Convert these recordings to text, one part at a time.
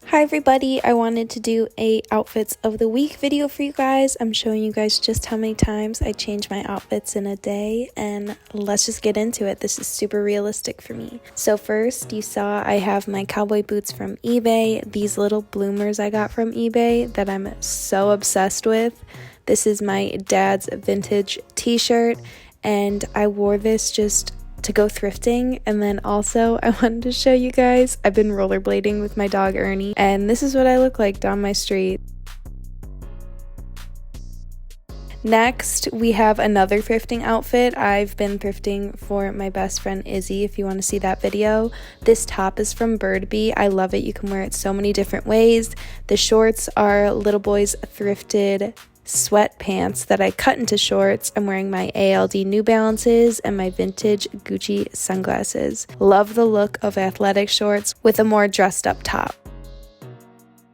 Hi everybody, I wanted to do a outfits of the week video for you guys. I'm showing you guys just how many times I change my outfits in a day, and let's just get into it. This is super realistic for me. So first, you saw I have my cowboy boots from eBay, these little bloomers I got from eBay that I'm so obsessed with. This is my dad's vintage t-shirt, and I wore this just to go thrifting. And then also I wanted to show you guys, I've been rollerblading with my dog Ernie, and this is what I look like down my street. Next, we have another thrifting outfit. I've been thrifting for my best friend Izzy, if you want to see that video. This top is from Birdbee. I love it. You can wear it so many different ways. The shorts are Little Boy's thrifted sweatpants that I cut into shorts. I'm wearing my ALD New Balances and my vintage Gucci sunglasses. Love the look of athletic shorts with a more dressed up top.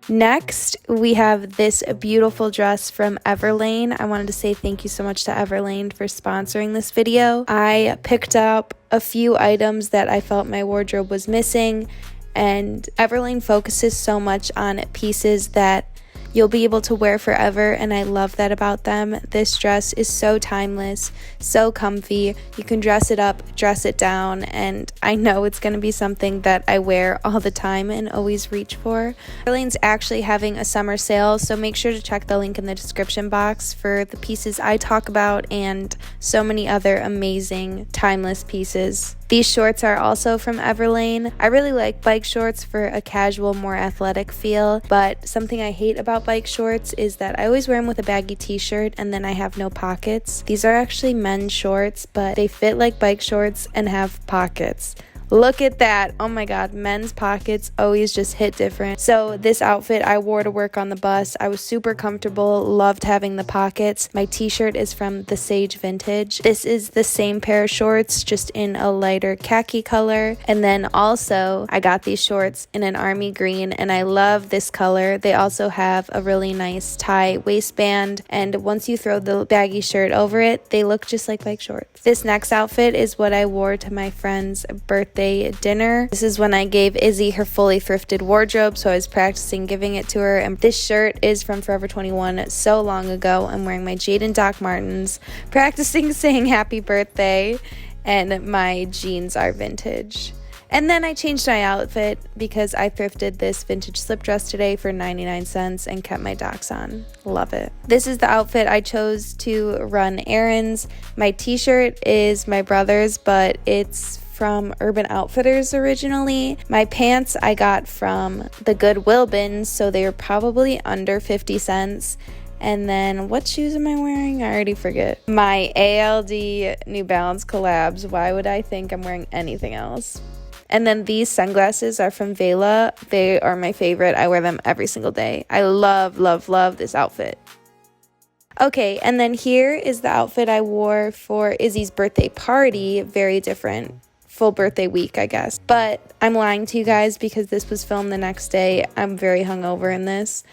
Next, we have this beautiful dress from Everlane. I wanted to say thank you so much to Everlane for sponsoring this video. I picked up a few items that I felt my wardrobe was missing, and Everlane focuses so much on pieces that you'll be able to wear forever, and I love that about them. This dress is so timeless, so comfy. You can dress it up, dress it down, and I know it's going to be something that I wear all the time and always reach for. Everlane's actually having a summer sale, so make sure to check the link in the description box for the pieces I talk about and so many other amazing timeless pieces. These shorts are also from Everlane. I really like bike shorts for a casual, more athletic feel, but something I hate about bike shorts is that I always wear them with a baggy t-shirt and then I have no pockets. These are actually men's shorts, but they fit like bike shorts and have pockets. Look at that. Oh my god, men's pockets always just hit different. So this outfit I wore to work on the bus. I was super comfortable, loved having the pockets. My t-shirt is from the Sage Vintage. This is the same pair of shorts, just in a lighter khaki color. And then also I got these shorts in an army green, and I love this color. They also have a really nice tie waistband, and once you throw the baggy shirt over it, they look just like bike shorts. This next outfit is what I wore to my friend's birthday dinner. This is when I gave Izzy her fully thrifted wardrobe, so I was practicing giving it to her. And this shirt is from Forever 21 so long ago. I'm wearing my Jade and Doc Martens, practicing saying happy birthday, and my jeans are vintage. And then I changed my outfit because I thrifted this vintage slip dress today for 99 cents and kept my docs on. Love it. This is the outfit I chose to run errands. My t-shirt is my brother's, but it's from Urban Outfitters originally. My pants I got from the Goodwill bins, so they were probably under 50 cents. And then what shoes am I wearing? I already forget. My ALD New Balance collabs. Why would I think I'm wearing anything else? And then these sunglasses are from Vela. They are my favorite. I wear them every single day. I love, love, love this outfit. Okay, and then here is the outfit I wore for Izzy's birthday party. Very different. Full birthday week, I guess. But I'm lying to you guys because this was filmed the next day. I'm very hungover in this.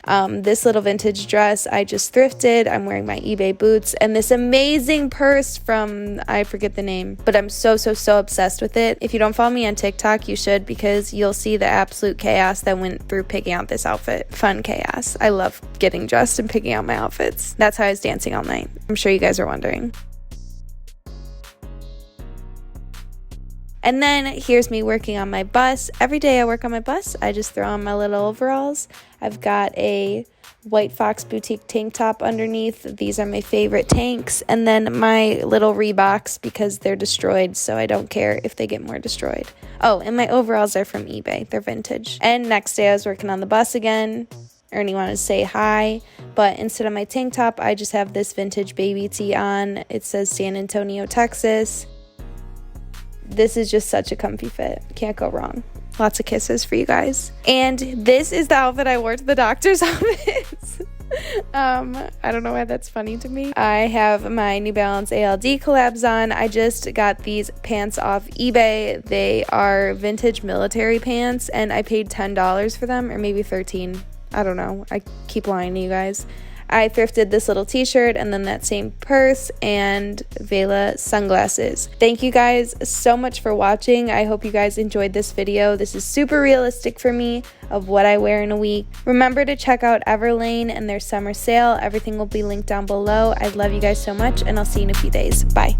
This little vintage dress I just thrifted. I'm wearing my eBay boots and this amazing purse from, I forget the name, but I'm so obsessed with it. If you don't follow me on TikTok, you should, because you'll see the absolute chaos that went through picking out this outfit. Fun chaos. I love getting dressed and picking out my outfits. That's how I was dancing all night. I'm sure you guys are wondering. And then here's me working on my bus. Every day I work on my bus, I just throw on my little overalls. I've got a White Fox boutique tank top underneath. These are my favorite tanks. And then my little Reeboks because they're destroyed, so I don't care if they get more destroyed. Oh, and my overalls are from eBay. They're vintage. And next day I was working on the bus again. Ernie wanted to say hi, but instead of my tank top, I just have this vintage baby tee on. It says San Antonio, Texas. This is just such a comfy fit. Can't go wrong. Lots of kisses for you guys. And this is the outfit I wore to the doctor's office. I don't know why that's funny to me. I have my New Balance ALD collabs on. I just got these pants off eBay. They are vintage military pants, and I paid $10 for them, or maybe $13. I don't know. I keep lying to you guys. I thrifted this little t-shirt and then that same purse and Vela sunglasses. Thank you guys so much for watching. I hope you guys enjoyed this video. This is super realistic for me of what I wear in a week. Remember to check out Everlane and their summer sale. Everything will be linked down below. I love you guys so much, and I'll see you in a few days. Bye.